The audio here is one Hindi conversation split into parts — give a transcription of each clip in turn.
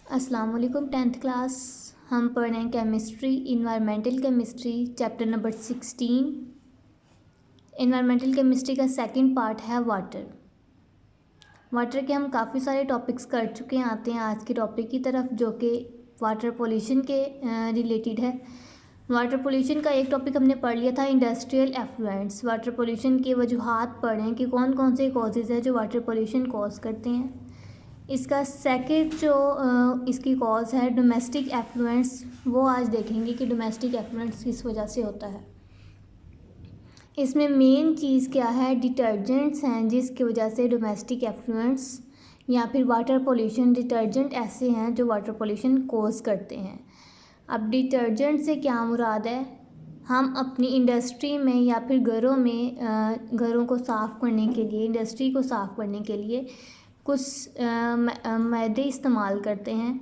अस्सलाम वालेकुम। 10th क्लास हम पढ़ रहे हैं chemistry, environmental chemistry, chapter number 16। Environmental chemistry का सेकंड पार्ट है वाटर। वाटर के हम काफ़ी सारे टॉपिक्स कर चुके हैं। आते हैं आज के टॉपिक की तरफ, जो कि वाटर पोल्यूशन के रिलेटेड है। वाटर पोल्यूशन का एक टॉपिक हमने पढ़ लिया था, इंडस्ट्रियल एफ्लुएंट्स। वाटर पोल्यूशन की वजूहात पढ़ें कि कौन कौन से कॉजेज़ हैं जो वाटर पोल्यूशन कॉज करते हैं। इसका सेकंड जो इसकी कॉज है डोमेस्टिक एफ्लुएंट्स, वो आज देखेंगे कि डोमेस्टिक एफ्लुएंट्स किस वजह से होता है। इसमें मेन चीज़ क्या है, डिटर्जेंट्स हैं जिसकी वजह से डोमेस्टिक एफ्लुएंट्स या फिर वाटर पोल्यूशन, डिटर्जेंट ऐसे हैं जो वाटर पोल्यूशन कॉज करते हैं। अब डिटर्जेंट से क्या मुराद है, हम अपनी इंडस्ट्री में या फिर घरों में घरों को साफ़ करने के लिए, इंडस्ट्री को साफ़ करने के लिए कुछ मैदे इस्तेमाल करते हैं,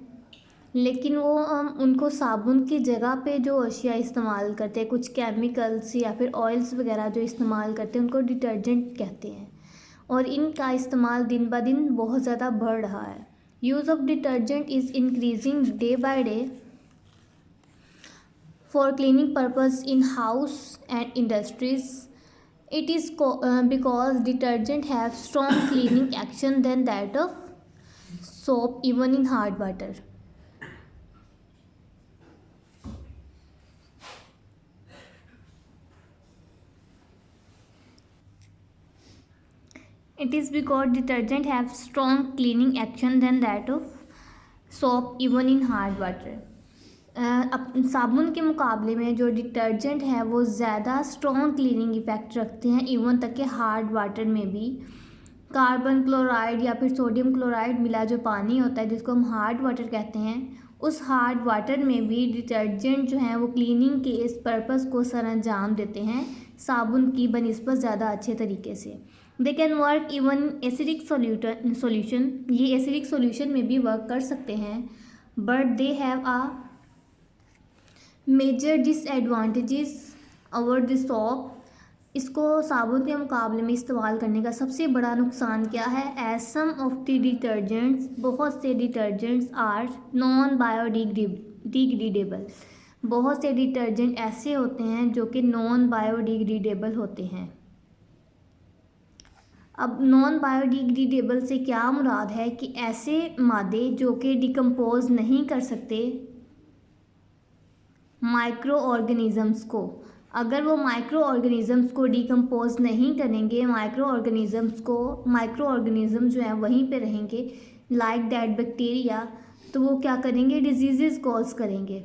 लेकिन वो हम उनको साबुन की जगह पे जो अशिया इस्तेमाल करते हैं, कुछ केमिकल्स या फिर ऑयल्स वगैरह जो इस्तेमाल करते हैं, उनको डिटर्जेंट कहते हैं। और इनका इस्तेमाल दिन ब दिन बहुत ज़्यादा बढ़ रहा है। Use of detergent is increasing day by day for cleaning purpose in house and industries. It is because detergent have strong cleaning action than that of soap even in hard water. It is because detergent have strong cleaning action than that of soap even in hard water. साबुन के मुकाबले में जो डिटर्जेंट है वो ज़्यादा स्ट्रॉन्ग क्लीनिंग इफ़ेक्ट रखते हैं, इवन तक कि हार्ड वाटर में भी। कार्बन क्लोराइड या फिर सोडियम क्लोराइड मिला जो पानी होता है, जिसको हम हार्ड वाटर कहते हैं, उस हार्ड वाटर में भी डिटर्जेंट जो है वो क्लीनिंग के इस पर्पज़ को सरअंजाम देते हैं साबुन की बनिस्बत ज़्यादा अच्छे तरीके से। They can work even acidic solution, ये एसिडिक सोल्यूशन में भी वर्क कर सकते हैं, but they have a major disadvantages over the soap. इसको साबुन के मुकाबले में इस्तेमाल करने का सबसे बड़ा नुकसान क्या है, as some of the detergents, बहुत से डिटर्जेंट्स आर नॉन बायोडिग्रेडेबल. बहुत से डिटर्जेंट ऐसे होते हैं जो कि नॉन बायोडिग्रेडेबल होते हैं। अब नॉन बायोडिग्रेडेबल से क्या मुराद है कि ऐसे मादे जो कि डिकम्पोज नहीं कर सकते माइक्रो ऑर्गेनिज़म्स को। अगर वो माइक्रो ऑर्गेनिज़म्स को डिकम्पोज नहीं करेंगे, माइक्रो ऑर्गेनिज़म जो हैं वहीं पे रहेंगे, लाइक दैट बैक्टीरिया, तो वो क्या करेंगे, डिजीज़ कॉज करेंगे।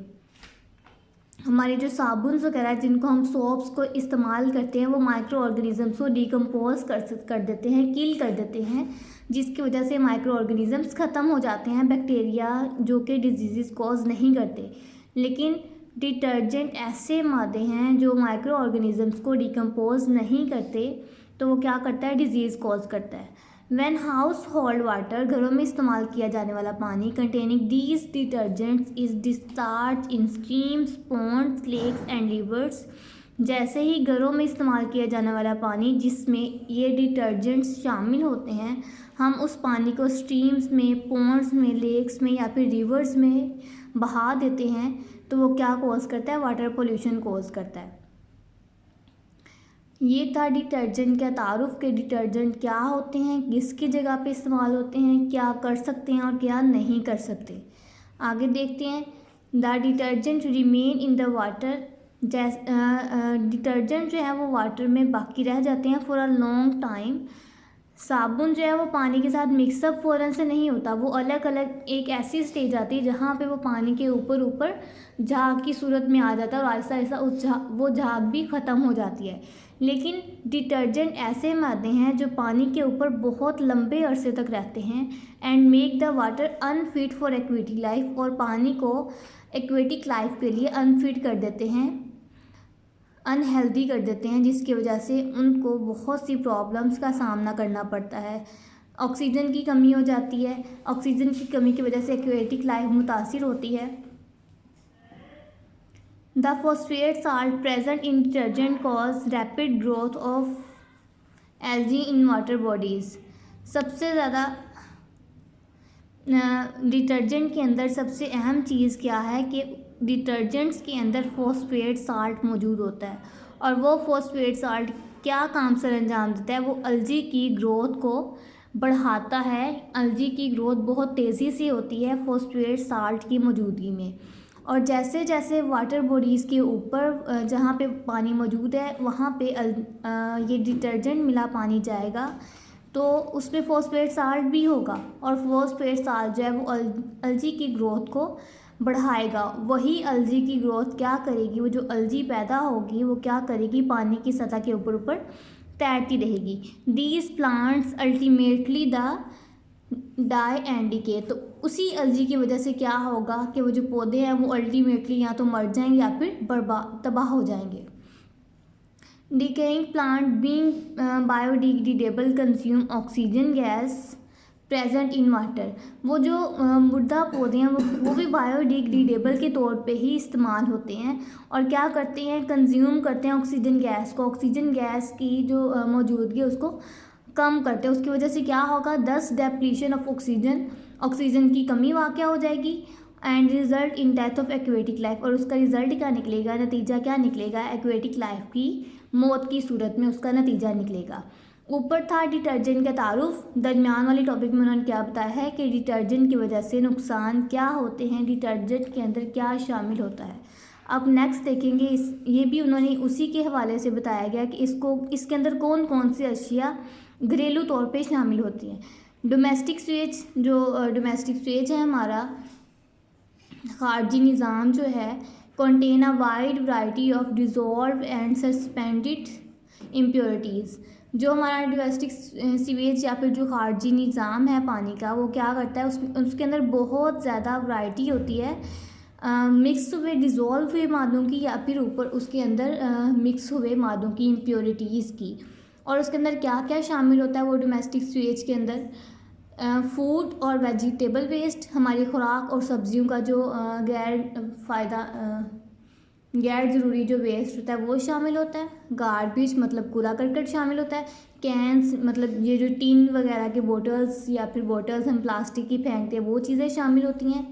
हमारे जो साबुन वगैरह जिनको हम सोप्स को इस्तेमाल करते हैं, वो माइक्रो ऑर्गेनिज़म्स को डिकम्पोज कर देते हैं, किल कर देते हैं, जिसकी वजह से माइक्रो ऑर्गेनिज़म्स ख़त्म हो जाते हैं, बैक्टीरिया जो कि डिजीज़ कॉज नहीं करते। लेकिन डिटर्जेंट ऐसे मादे हैं जो माइक्रो ऑर्गेनिज़म्स को डिकम्पोज नहीं करते, तो वो क्या करता है, डिजीज़ कॉज करता है। व्हेन हाउस होल्ड वाटर, घरों में इस्तेमाल किया जाने वाला पानी, containing these detergents is discharge in streams, ponds, lakes and rivers. जैसे ही घरों में इस्तेमाल किया जाने वाला पानी जिसमें ये डिटर्जेंट्स शामिल होते हैं, हम उस पानी को स्ट्रीम्स में, पॉन्ड्स में, लेक्स में या फिर रिवर्स में बहा देते हैं, तो वो क्या कॉज करता है, वाटर पोल्यूशन कॉज करता है। ये था डिटर्जेंट का तारुफ के डिटर्जेंट क्या होते हैं, किसकी जगह पे इस्तेमाल होते हैं, क्या कर सकते हैं और क्या नहीं कर सकते। आगे देखते हैं, the detergent remain in the water. Detergent जो है वो वाटर में बाकी रह जाते हैं फॉर अ लॉन्ग टाइम. साबुन जो है वो पानी के साथ मिक्सअप फ़ौरन से नहीं होता, वो अलग अलग एक ऐसी स्टेज आती है जहाँ पे वो पानी के ऊपर झाग की सूरत में आ जाता है, और आहिस्ता आहिस्ता वो झाग भी ख़त्म हो जाती है। लेकिन डिटर्जेंट ऐसे मादे हैं जो पानी के ऊपर बहुत लंबे अरसे तक रहते हैं, and make the water unfit for aquatic life, और पानी को एक्वेटिक लाइफ के लिए अनफिट कर देते हैं, अनहेल्दी कर देते हैं, जिसकी वजह से उनको बहुत सी प्रॉब्लम्स का सामना करना पड़ता है। ऑक्सीजन की कमी हो जाती है, ऑक्सीजन की कमी की वजह से एक्वेटिक लाइफ मुतासिर होती है। The phosphate salt present in detergent cause rapid growth of algae in water bodies. सबसे ज़्यादा डिटर्जेंट के अंदर सबसे अहम चीज़ क्या है कि डिटर्जेंट्स के अंदर फॉस्फेट साल्ट मौजूद होता है, और वो फॉस्फेट साल्ट क्या काम सर अंजाम देता है, वो अलजी की ग्रोथ को बढ़ाता है। अलजी की ग्रोथ बहुत तेज़ी से होती है फॉस्फेट साल्ट की मौजूदगी में, और जैसे जैसे वाटर बॉडीज़ के ऊपर जहाँ पे पानी मौजूद है वहाँ पे ये डिटर्जेंट मिला पानी जाएगा तो उसमें फॉस्फेट साल्ट भी होगा, और फॉस्फेट साल्ट जो है वो अलजी की ग्रोथ को बढ़ाएगा। वही अलजी की ग्रोथ क्या करेगी, वो जो अलजी पैदा होगी वो क्या करेगी, पानी की सतह के ऊपर ऊपर तैरती रहेगी। These plants ultimately the die and decay, तो उसी अलजी की वजह से क्या होगा कि वो जो पौधे हैं वो अल्टीमेटली या तो मर जाएंगे या फिर तबाह हो जाएंगे। Decaying plant being biodegradable consume oxygen gas present in water, वो जो मुर्दा पौधे हैं वो भी बायोडिग्रेडेबल के तौर पे ही इस्तेमाल होते हैं, और क्या करते हैं, कंज्यूम करते हैं ऑक्सीजन गैस को। ऑक्सीजन गैस की जो मौजूदगी है उसको कम करते हैं। उसकी वजह से क्या होगा, 10 डेप्लीशन ऑफ ऑक्सीजन की कमी वाक़या हो जाएगी, and result in death of aquatic life, और उसका रिजल्ट क्या निकलेगा, नतीजा क्या निकलेगा, एक्वेटिक लाइफ की मौत की सूरत में उसका नतीजा निकलेगा। ऊपर था डिटर्जेंट का तारुफ, दरमियान वाले टॉपिक में उन्होंने क्या बताया है कि डिटर्जेंट की वजह से नुकसान क्या होते हैं, डिटर्जेंट के अंदर क्या शामिल होता है। अब नेक्स्ट देखेंगे ये भी उन्होंने उसी के हवाले से बताया गया कि इसके अंदर कौन कौन सी अशिया घरेलू तौर पे शामिल होती हैं। डोमेस्टिक स्वेज, जो डोमेस्टिक स्वेज है हमारा खारजी निज़ाम जो है, contain a wide variety of dissolved and suspended impurities, जो हमारा डोमेस्टिक सीवेज या फिर जो खारजी निज़ाम है पानी का वो क्या करता है, उसके अंदर बहुत ज़्यादा वैरायटी होती है मिक्स हुए डिज़ोल्व हुए मादों की या फिर ऊपर उसके अंदर मिक्स हुए मादों की इम्प्योरिटीज़ की। और उसके अंदर क्या क्या शामिल होता है वो डोमेस्टिक सीवेज के अंदर, फूड और वेजिटेबल वेस्ट, हमारी खुराक और सब्जियों का जो गैर ज़रूरी जो वेस्ट होता है वो शामिल होता है। गार्बेज मतलब कूड़ा करकट शामिल होता है। कैंस मतलब ये जो टीन वगैरह के बोटल्स या फिर बोटल्स हम प्लास्टिक की फेंकते हैं वो चीज़ें शामिल होती हैं।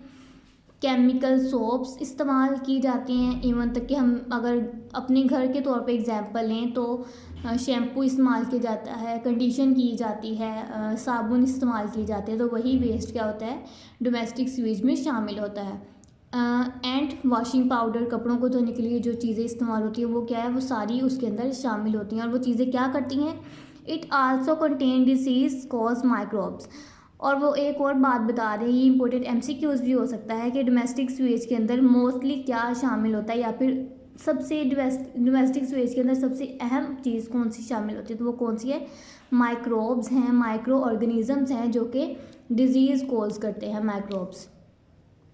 केमिकल सोप्स इस्तेमाल की जाती हैं, इवन तक कि हम अगर अपने घर के तौर पे एग्जांपल लें तो शैम्पू इस्तेमाल किया जाता है, कंडीशन की जाती है, साबुन इस्तेमाल किए जाते हैं, तो वही वेस्ट क्या होता है डोमेस्टिक सीवेज में शामिल होता है। एंड वॉशिंग पाउडर, कपड़ों को धोने के लिए जो चीज़ें इस्तेमाल होती हैं वो क्या है, वो सारी उसके अंदर शामिल होती हैं। और वो चीज़ें क्या करती हैं, it also contain disease cause microbes. और वो एक और बात बता रहे हैं, ये इंपॉर्टेंट MCQs भी हो सकता है कि डोमेस्टिक सीवेज के अंदर मोस्टली क्या शामिल होता है, या फिर सबसे डोमेस्टिक सीवेज के अंदर सबसे अहम चीज़ कौन सी शामिल होती है, तो वो कौन सी है, माइक्रोब्स हैं, माइक्रो ऑर्गेनिजम्स हैं जो कि डिजीज़ कॉज करते हैं, माइक्रोब्स।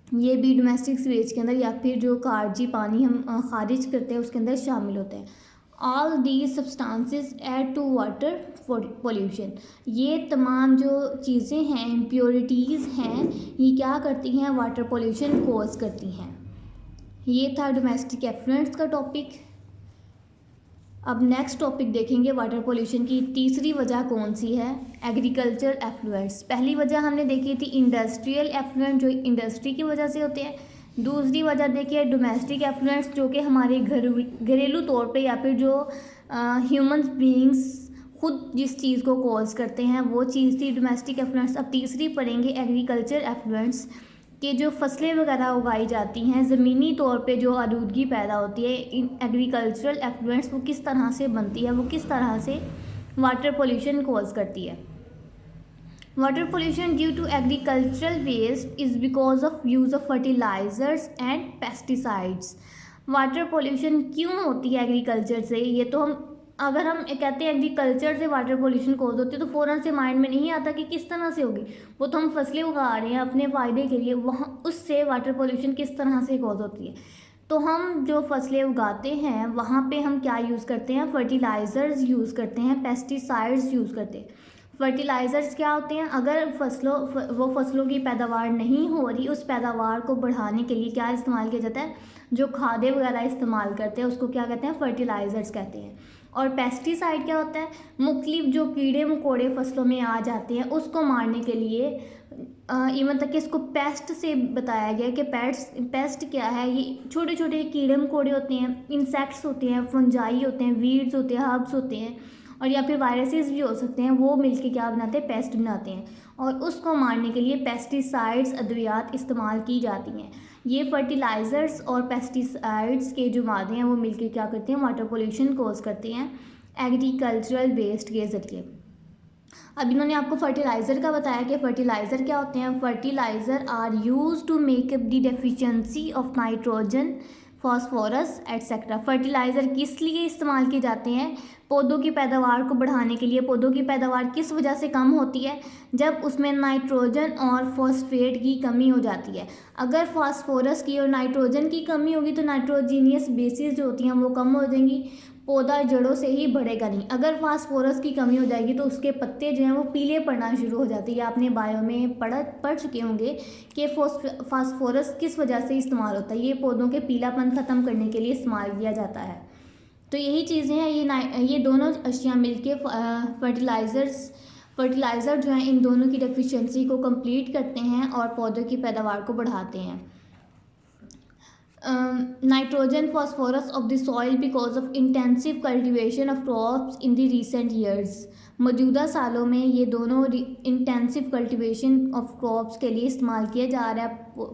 ये भी डोमेस्टिक सीवेज के अंदर या फिर जो खारजी पानी हम खारिज करते हैं उसके अंदर शामिल होते हैं। All these substances add to water pollution, ये तमाम जो चीज़ें हैं इम्प्योरिटीज़ हैं ये क्या करती हैं, वाटर पोल्यूशन कॉज करती हैं। ये था डोमेस्टिक एफ्लुएंट्स का टॉपिक। अब नेक्स्ट टॉपिक देखेंगे वाटर पोल्यूशन की तीसरी वजह कौन सी है, एग्रीकल्चर एफ्लुएंट्स। पहली वजह हमने देखी थी इंडस्ट्रियल एफ्लुएंट जो इंडस्ट्री की वजह से होते हैं। दूसरी वजह देखिए डोमेस्टिक एफ्लुएंट्स जो कि हमारे घरेलू तौर पे या फिर जो ह्यूमंस बीइंग्स खुद जिस चीज़ को कॉज करते हैं वो चीज़ थी डोमेस्टिक एफ्लुएंट्स। अब तीसरी पढ़ेंगे एग्रीकल्चर एफ्लुएंट्स कि जो फसलें वगैरह उगाई जाती हैं ज़मीनी तौर पे जो आलूदगी पैदा होती है, इन एग्रीकल्चरल एफ्लुएंट्स वो किस तरह से बनती है, वो किस तरह से वाटर पोल्यूशन कॉज करती है। Water pollution due to agricultural waste is because of use of fertilisers and pesticides. Water pollution क्यों होती है एग्रीकल्चर से, ये तो हम अगर हम कहते हैं एग्रीकल्चर से वाटर पोल्यूशन कॉज होती है तो फ़ौरन से माइंड में नहीं आता कि किस तरह से होगी, वो तो हम फसलें उगा रहे हैं अपने फ़ायदे के लिए, वहाँ उससे वाटर पोल्यूशन किस तरह से कॉज होती है। तो हम जो फसलें उगाते हैं वहाँ पे हम क्या यूज़ करते हैं, फर्टिलाइज़र्स यूज़ करते हैं, पेस्टिसाइड्स यूज़ करते हैं। फर्टिलाइज़र्स क्या होते हैं, अगर फसलों की पैदावार नहीं हो रही, उस पैदावार को बढ़ाने के लिए क्या इस्तेमाल किया जाता है, जो खादें वगैरह इस्तेमाल करते हैं उसको क्या कहते हैं, फर्टिलाइज़र्स कहते हैं। और पेस्टिसाइड क्या होता है, मुख्तलिफ जो कीड़े मकोड़े फसलों में आ जाते हैं उसको मारने के लिए, इवन तक कि इसको पेस्ट से बताया गया कि पेस्ट क्या है, ये छोटे छोटे कीड़े मकोड़े होते हैं, इंसेक्ट्स होते हैं, फंजाई होते हैं, वीड्स होते हैं, हर्ब्स होते हैं, और या फिर वायरसेस भी हो सकते हैं, वो मिलके क्या बनाते हैं, पेस्ट बनाते हैं। और उसको मारने के लिए पेस्टिसाइड्स अद्वियात इस्तेमाल की जाती हैं। ये फर्टिलाइज़र्स और पेस्टिसाइड्स के जो मादे हैं वो मिलके क्या करते हैं, वाटर पोल्यूशन कॉज करते हैं एग्रीकल्चरल वेस्ट के ज़रिए। अब इन्होंने आपको फर्टिलाइज़र का बताया कि फर्टिलाइज़र क्या होते हैं। Fertiliser are use to make up the deficiency of nitrogen, phosphorus etcetera. Fertiliser किस लिए इस्तेमाल किए जाते हैं, पौधों की पैदावार को बढ़ाने के लिए। पौधों की पैदावार किस वजह से कम होती है, जब उसमें नाइट्रोजन और फॉस्फेट की कमी हो जाती है। अगर फास्फोरस की और नाइट्रोजन की कमी होगी तो नाइट्रोजीनियस बेसिस जो होती हैं वो कम हो जाएंगी, पौधा जड़ों से ही बढ़ेगा नहीं। अगर फास्फोरस की कमी हो जाएगी तो उसके पत्ते जो हैं वो पीले पड़ना शुरू हो जाते हैं। ये आपने बायो में पढ़ चुके होंगे कि फास्फोरस किस वजह से इस्तेमाल होता है। ये पौधों के पीलापन ख़त्म करने के लिए इस्तेमाल किया जाता है। तो यही चीज़ें हैं, ये दोनों अशिया मिलके फर्टिलाइज़र जो हैं इन दोनों की डेफिशिएंसी को कंप्लीट करते हैं और पौधों की पैदावार को बढ़ाते हैं। Nitrogen phosphorus of the soil because of intensive cultivation of crops in the recent years. मौजूदा सालों में ये दोनों इंटेंसिव कल्टिवेशन ऑफ क्रॉप्स के लिए इस्तेमाल किया जा रहा है,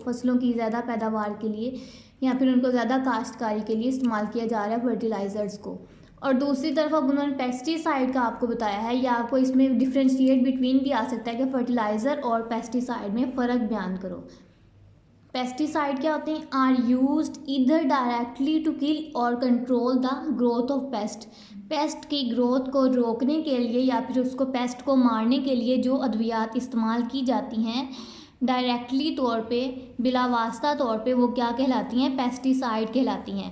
फसलों की ज़्यादा पैदावार के लिए या फिर उनको ज़्यादा काश्तकारी के लिए इस्तेमाल किया जा रहा है फर्टिलाइज़र्स को। और दूसरी तरफ अब उन्होंने पेस्टिसाइड का आपको बताया है, या आपको इसमें डिफ्रेंशिएट बिटवीन भी आ सकता है कि फर्टिलाइज़र और पेस्टिसाइड में फ़र्क बयान करो। पेस्टिसाइड क्या होते हैं, are used either directly to kill or control the growth of pest. Pest की ग्रोथ को रोकने के लिए या फिर उसको पेस्ट को मारने के लिए जो अद्वियात इस्तेमाल की जाती हैं डायरेक्टली तौर पे, बिलावास्ता तौर पे, वो क्या कहलाती हैं, पेस्टिसाइड कहलाती हैं।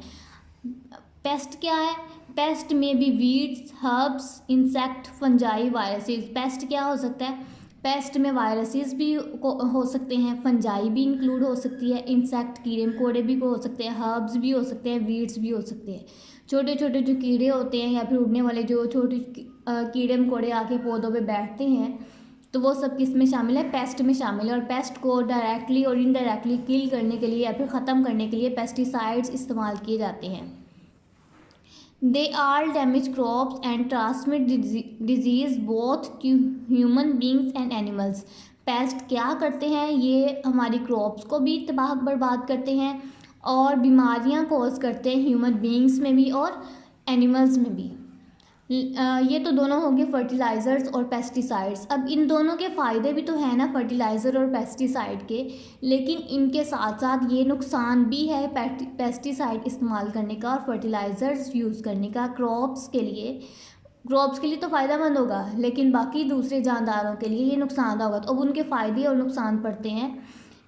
पेस्ट क्या है, पेस्ट में भी weeds, herbs, insect, fungi, viruses. Paste क्या हो सकता है, पेस्ट में वायरसेस भी हो सकते हैं, फंजाई भी इंक्लूड हो सकती है, इंसेक्ट कीड़े मकोड़े भी हो सकते हैं, हर्ब्स भी हो सकते हैं, वीड्स भी हो सकते हैं। छोटे छोटे जो कीड़े होते हैं या फिर उड़ने वाले जो छोटे कीड़े मकोड़े आके पौधों पे बैठते हैं, तो वो सब किस में शामिल है, पेस्ट में शामिल है। और पेस्ट को डायरेक्टली और इनडायरेक्टली किल करने के लिए या फिर ख़त्म करने के लिए पेस्टिसाइड्स इस्तेमाल किए जाते हैं। They all damage crops and transmit disease both to human beings and animals. Paste क्या करते हैं, ये हमारी क्रॉप्स को भी तबाह बर्बाद करते हैं और बीमारियां कॉज करते हैं ह्यूमन बींग्स में भी और एनिमल्स में भी। ये तो दोनों हो गए फर्टिलाइज़र्स और पेस्टिसाइड्स। अब इन दोनों के फ़ायदे भी तो हैं ना पेस्टिलाइज़र और पेस्टिसाइड के, लेकिन इनके साथ साथ ये नुकसान भी है पेस्टिसाइड इस्तेमाल करने का और फर्टिलाइज़र्स यूज़ करने का। क्रॉप्स के लिए तो फ़ायदेमंद होगा, लेकिन बाकी दूसरे जानदारों के लिए ये नुकसानदा होगा। तो अब उनके फ़ायदे और नुकसान पड़ते हैं।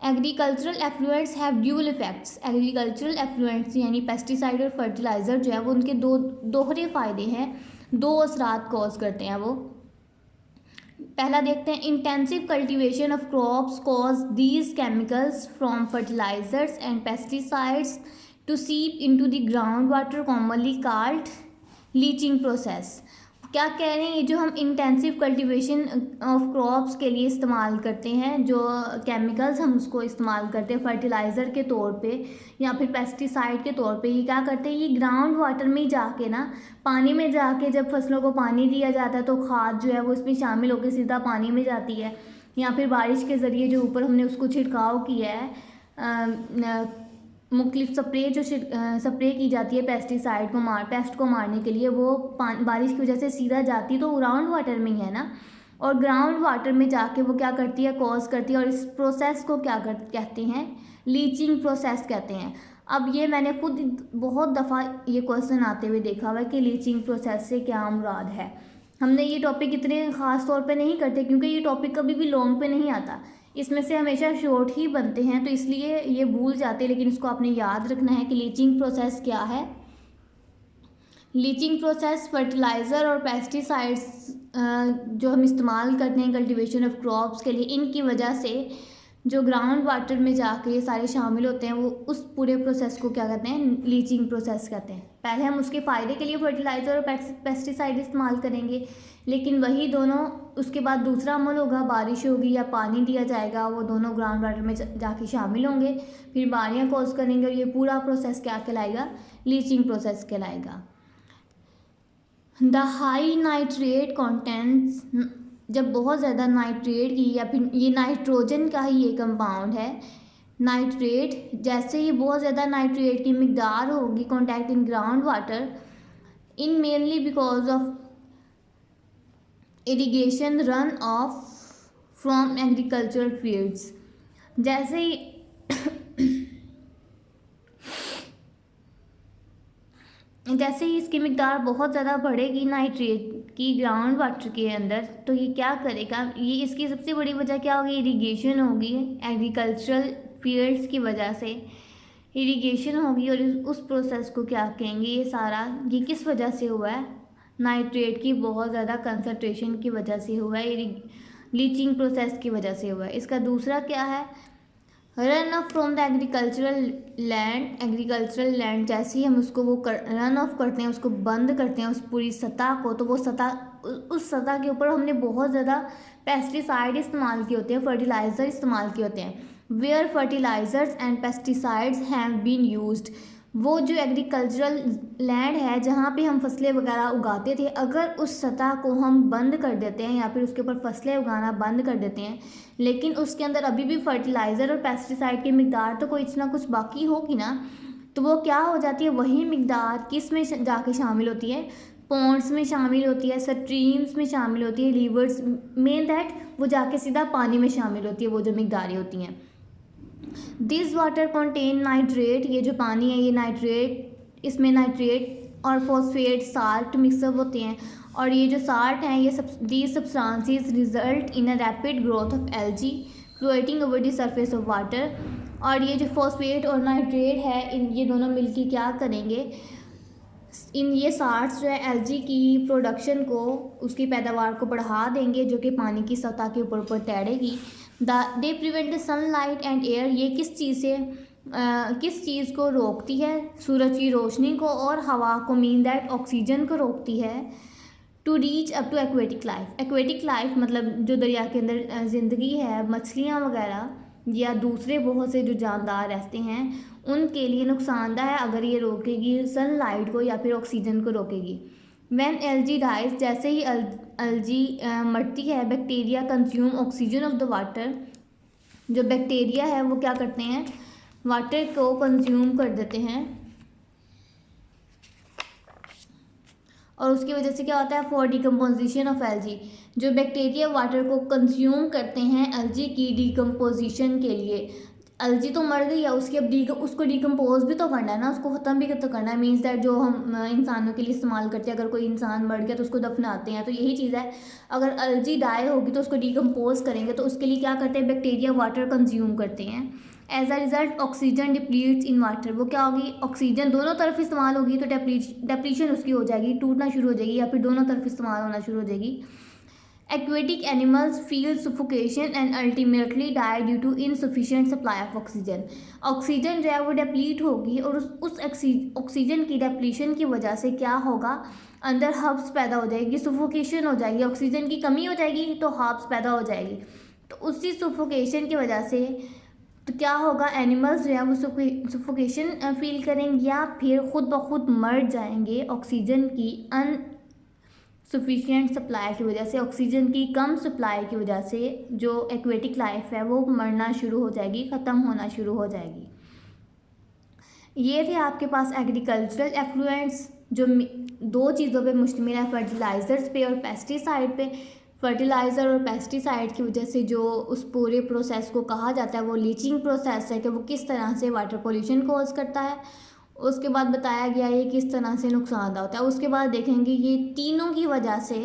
Agricultural effluents have dual effects. Agricultural effluents यानी पेस्टिसाइड और फर्टिलाइज़र जो है वो उनके दोहरे फ़ायदे हैं, दो असरात कॉज करते हैं वो। पहला देखते हैं, intensive cultivation of crops cause these chemicals from fertilizers and pesticides to seep into the ground water, commonly called leaching process. क्या कह रहे हैं, ये जो हम इंटेंसिव कल्टीवेशन ऑफ क्रॉप्स के लिए इस्तेमाल करते हैं, जो केमिकल्स हम उसको इस्तेमाल करते हैं फर्टिलाइज़र के तौर पे या फिर पेस्टिसाइड के तौर पे, ये क्या करते हैं, ये ग्राउंड वाटर में जाके ना, पानी में जाके जब फसलों को पानी दिया जाता है तो खाद जो है वो इसमें शामिल होकर सीधा पानी में जाती है, या फिर बारिश के ज़रिए जो ऊपर हमने उसको छिड़काव किया है, मुख्तलिफ स्प्रे की जाती है पेस्टिसाइड को पेस्ट को मारने के लिए, वो बारिश की वजह से सीधा जाती है तो ग्राउंड वाटर में ही है ना, और ग्राउंड वाटर में जाके वो क्या करती है, कॉज करती है। और इस प्रोसेस को क्या कहते हैं, लीचिंग प्रोसेस कहते हैं। अब ये मैंने खुद बहुत दफ़ा ये क्वेश्चन आते हुए देखा हुआ है कि लीचिंग प्रोसेस से क्या मुराद है। हमने ये टॉपिक इतने ख़ास तौर पे नहीं करते क्योंकि ये टॉपिक कभी भी लॉन्ग पे नहीं आता, इसमें से हमेशा शॉर्ट ही बनते हैं, तो इसलिए ये भूल जाते हैं। लेकिन इसको आपने याद रखना है कि लीचिंग प्रोसेस क्या है। लीचिंग प्रोसेस फर्टिलाइज़र और पेस्टिसाइड्स जो हम इस्तेमाल करते हैं कल्टीवेशन ऑफ क्रॉप्स के लिए, इनकी वजह से जो ग्राउंड वाटर में जाके ये सारे शामिल होते हैं, वो उस पूरे प्रोसेस को क्या कहते हैं, लीचिंग प्रोसेस कहते हैं। पहले हम उसके फ़ायदे के लिए फर्टिलाइज़र और पेस्टिसाइड इस्तेमाल करेंगे, लेकिन वही दोनों उसके बाद दूसरा अमल होगा, बारिश होगी या पानी दिया जाएगा, वो दोनों ग्राउंड वाटर में जाके शामिल होंगे, फिर बारियाँ कॉज करेंगे और ये पूरा प्रोसेस क्या कहलाएगा, लीचिंग प्रोसेस कहलाएगा। द हाई नाइट्रेट कॉन्टेंट्स, जब बहुत ज़्यादा नाइट्रेट की या फिर ये नाइट्रोजन का ही ये कंपाउंड है नाइट्रेट, जैसे ही बहुत ज़्यादा नाइट्रेट की मिकदार होगी contact in ground water in mainly because of irrigation run of from agricultural fields, जैसे ही इसकी मिकदार बहुत ज़्यादा बढ़ेगी नाइट्रेट की ग्राउंड वाटर के अंदर, तो ये क्या करेगा, ये इसकी सबसे बड़ी वजह क्या होगी, इरिगेशन होगी, एग्रीकल्चरल फील्ड्स की वजह से इरिगेशन होगी। और उस प्रोसेस को क्या कहेंगे, ये सारा ये किस वजह से हुआ है, नाइट्रेट की बहुत ज़्यादा कंसंट्रेशन की वजह से हुआ है, लीचिंग प्रोसेस की वजह से हुआ है। इसका दूसरा क्या है, run of from the agricultural land, जैसे ही हम उसको वो रन ऑफ करते हैं, उसको बंद करते हैं उस पूरी सतह को, तो वो सतह उस सतह के ऊपर हमने बहुत ज़्यादा पेस्टिसाइड इस्तेमाल किए होते हैं, फर्टिलाइज़र इस्तेमाल किए होते हैं। Where fertilisers and pesticides have been used, वो जो एग्रीकल्चरल लैंड है जहाँ पे हम फसलें वगैरह उगाते थे, अगर उस सतह को हम बंद कर देते हैं या फिर उसके ऊपर फसलें उगाना बंद कर देते हैं, लेकिन उसके अंदर अभी भी फर्टिलाइज़र और पेस्टिसाइड की मिकदार तो कोई इतना कुछ बाकी होगी ना, तो वो क्या हो जाती है, वही मिकदार किस में जाके शामिल होती है, पॉन्ड्स में शामिल होती है, स्ट्रीम्स में शामिल होती है, रिवर्स मेन दैट वो जाके सीधा पानी में शामिल होती है, वो जो मिकदारें होती हैं। दिस वाटर कंटेन नाइट्रेट, ये जो पानी है ये नाइट्रेट, इसमें नाइट्रेट और फॉस्फेट साल्ट मिक्सअप होते हैं, और ये जो साल्ट हैं ये these substances result in a rapid growth of algae floating over the surface of water. और ये जो फॉस्फेट और नाइट्रेट है ये दोनों मिलके क्या करेंगे, ये साल्ट्स जो है एल्गी की प्रोडक्शन को, उसकी पैदावार को बढ़ा देंगे, जो कि पानी की सतह के ऊपर तैरेगी। They prevent the sunlight and air, ये किस चीज़ को रोकती है, सूरज की रोशनी को और हवा को, मीन दैट ऑक्सीजन को रोकती है। To reach up to aquatic life मतलब जो दरिया के अंदर ज़िंदगी है, मछलियाँ वगैरह या दूसरे बहुत से जो जानदार रहते हैं, उनके लिए नुकसानदायक है अगर ये रोकेगी सनलाइट को या फिर ऑक्सीजन को रोकेगी। व्हेन एल्गी डाइज, जैसे ही एल्गी मरती है, bacteria consume oxygen of the water, जो बैक्टीरिया है वो क्या करते हैं, वाटर को कंज्यूम कर देते हैं, और उसकी वजह से क्या होता है, फॉर डिकम्पोजिशन ऑफ एल्गी, जो बैक्टीरिया वाटर को कंज्यूम करते हैं एल्गी की डिकम्पोजिशन के लिए। एल्गी तो मर गई है, उसकी अब उसको डिकम्पोज भी तो करना है ना, उसको ख़त्म भी तो करना है, मीन्स दैट जो हम इंसानों के लिए इस्तेमाल करते हैं, अगर कोई इंसान मर गया तो उसको दफनाते हैं, तो यही चीज़ है, अगर एल्गी डाई होगी तो उसको डिकम्पोज करेंगे, तो उसके लिए क्या करते हैं, बैक्टीरिया वाटर कंज्यूम करते हैं। As a result oxygen depletes in water, वो क्या होगी, ऑक्सीजन दोनों तरफ इस्तेमाल होगी तो डेप्लीशन उसकी हो जाएगी, टूटना शुरू हो जाएगी, या फिर दोनों तरफ इस्तेमाल होना शुरू हो जाएगी। Aquatic animals feel suffocation and ultimately die due to insufficient supply of oxygen, oxygen जो है वो डिप्लीट होगी, और उस ऑक्सीजन की डिप्लीशन की वजह से क्या होगा, अंदर हब्स पैदा हो जाएगी, सफोकेशन हो जाएगी, ऑक्सीजन की कमी हो जाएगी तो हब्स पैदा हो जाएगी, तो उसी सफोकेशन की वजह से तो क्या होगा, एनिमल्स जो है वो सफोकेशन फील करेंगे या फिर खुद ब खुद मर जाएंगे ऑक्सीजन की सफिशिएंट सप्लाई की वजह से, ऑक्सीजन की कम सप्लाई की वजह से जो एक्वेटिक लाइफ है वो मरना शुरू हो जाएगी, ख़त्म होना शुरू हो जाएगी। ये थे आपके पास एग्रीकल्चरल एफ्लुएंट्स जो दो चीज़ों पे मुश्तमिल है, फर्टिलाइज़र्स पे और पेस्टिसाइड पे। फर्टिलाइज़र और पेस्टिसाइड की वजह से जो उस पूरे प्रोसेस को कहा जाता है वो लीचिंग प्रोसेस है, कि वो किस तरह से वाटर पोल्यूशन कॉज करता है। उसके बाद बताया गया ये किस तरह से नुकसान होता है। उसके बाद देखेंगे ये तीनों की वजह से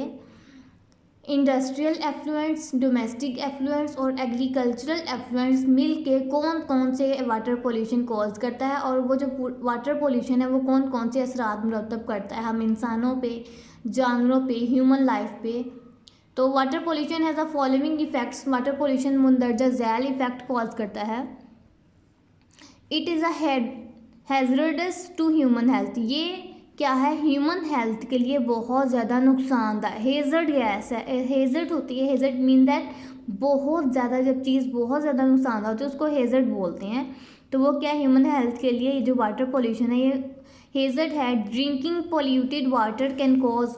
इंडस्ट्रियल एफ्लुएंट्स, डोमेस्टिक एफ्लुएंट्स और एग्रीकल्चरल एफ्लुएंट्स मिल के कौन कौन से वाटर पोल्यूशन कॉज करता है, और वो जो वाटर पोल्यूशन है वो कौन कौन से असरात मुरतब करता है हम इंसानों पे, जानवरों पे, ह्यूमन लाइफ पे, तो water pollution has a following effects. Water pollution मुंदरजा झैल इफेक्ट कॉज करता है। It is a hazardous to human health. ये क्या है, ह्यूमन हेल्थ के लिए बहुत ज़्यादा नुकसानदायक। हेजर्ड गैस है, हेजर्ड होती है, हेजर्ड मीन दैट बहुत ज़्यादा, जब चीज़ बहुत ज़्यादा नुकसानदायक होती है उसको हेजर्ड बोलते हैं। तो वो क्या, ह्यूमन हेल्थ के लिए जो वाटर पोल्यूशन है ये हेजर्ड है। Drinking polluted water can cause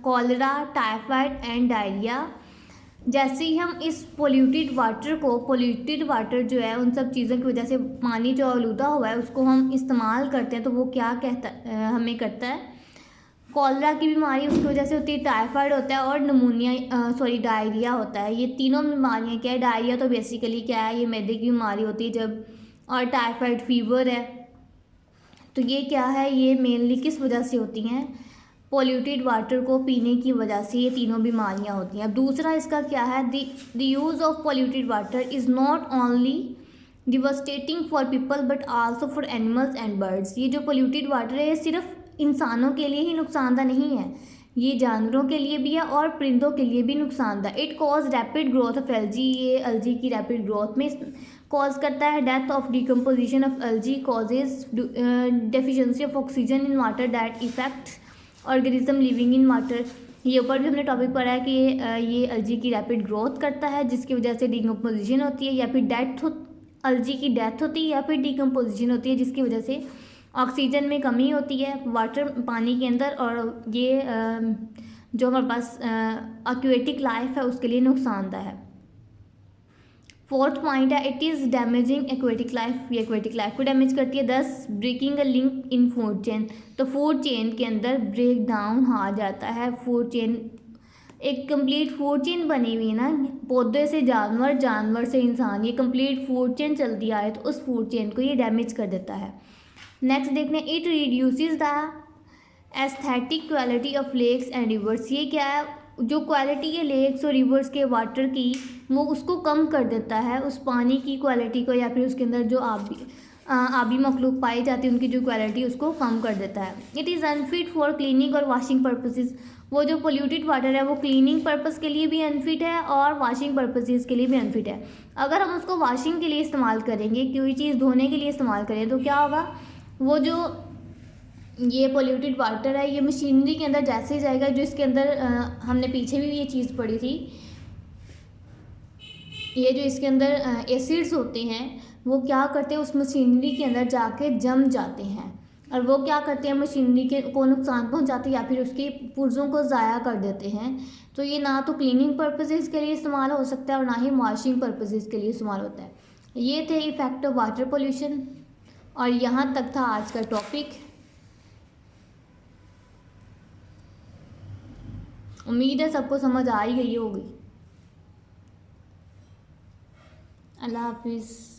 cholera, typhoid and diarrhoea. जैसे ही हम इस पोल्यूटेड वाटर जो है उन सब चीज़ों की वजह से पानी जो आलूदा हुआ है उसको हम इस्तेमाल करते हैं, तो वो क्या हमें करता है, कॉलरा की बीमारी उसकी वजह से होती है, टाइफाइड होता है और डायरिया होता है। ये तीनों बीमारियाँ क्या है, डायरिया तो बेसिकली क्या है, ये मैदे की बीमारी होती है जब, और टाइफाइड फीवर है। तो ये क्या है, ये मेनली किस वजह से होती हैं, पोल्यूटेड वाटर को पीने की वजह से ये तीनों बीमारियां होती हैं। अब दूसरा इसका क्या है, the use of polluted water is not only devastating for people but also for animals and birds. ये जो पोल्यूटेड वाटर है ये सिर्फ इंसानों के लिए ही नुकसानदायक नहीं है, ये जानवरों के लिए भी है और परिंदों के लिए भी नुकसानदायक। It cause rapid growth of algae. ये एल्जी की रैपिड ग्रोथ में कॉज करता है। Death of decomposition of algae causes deficiency of oxygen in water that effect organism living in water. ये ऊपर भी हमने टॉपिक पढ़ा है कि ये एल्जी की रैपिड ग्रोथ करता है जिसकी वजह से डिकम्पोजिशन होती है, या फिर एल्जी की डेथ होती है, या फिर डिकम्पोजिशन होती है जिसकी वजह से ऑक्सीजन में कमी होती है वाटर पानी के अंदर, और ये जो हमारे पास एक्वेटिक लाइफ है उसके लिए नुकसानदायक है। फोर्थ पॉइंट है, it is damaging aquatic life. ये एक्वेटिक लाइफ को डैमेज करती है। Thus breaking a link in food chain. तो फूड चेन के अंदर ब्रेक डाउन आ जाता है। फूड चेन एक कंप्लीट फूड चेन बनी हुई है ना, पौधे से जानवर, जानवर से इंसान, ये कंप्लीट फूड चेन चलती आ रही है, तो उस फूड चेन को ये डैमेज कर देता है। नेक्स्ट देखते हैं, it reduces the aesthetic quality of lakes and rivers. ये क्या है, जो क्वालिटी है लेक्स और रिवर्स के वाटर की वो उसको कम कर देता है, उस पानी की क्वालिटी को, या फिर उसके अंदर जो आबी मखलूक पाई जाती है उनकी जो क्वालिटी उसको कम कर देता है। It is unfit for cleaning और वॉशिंग पर्पसेस। वो जो पोल्यूटेड वाटर है वो क्लीनिंग पर्पस के लिए भी अनफिट है और वॉशिंग पर्पसेस के लिए भी अनफिट है। अगर हम उसको वॉशिंग के लिए इस्तेमाल करेंगे, कोई चीज़ धोने के लिए इस्तेमाल करें, तो क्या होगा, वो जो ये पोल्यूटेड वाटर है ये मशीनरी के अंदर जैसे ही जाएगा, जो इसके अंदर हमने पीछे भी ये चीज़ पढ़ी थी, ये जो इसके अंदर एसिड्स होते हैं वो क्या करते हैं, उस मशीनरी के अंदर जाके जम जाते हैं, और वो क्या करते हैं, मशीनरी के को नुकसान पहुंचाते हैं या फिर उसके पुर्जों को ज़ाया कर देते हैं। तो ये ना तो क्लीनिंग पर्पसेस के लिए इस्तेमाल हो सकता है और ना ही वॉशिंग पर्पसेस के लिए इस्तेमाल होता है। ये थे इफ़ेक्ट ऑफ वाटर पोल्यूशन, और यहाँ तक था आज का टॉपिक। उम्मीद है सबको समझ आ ही गई होगी। अल्लाह हाफिज़।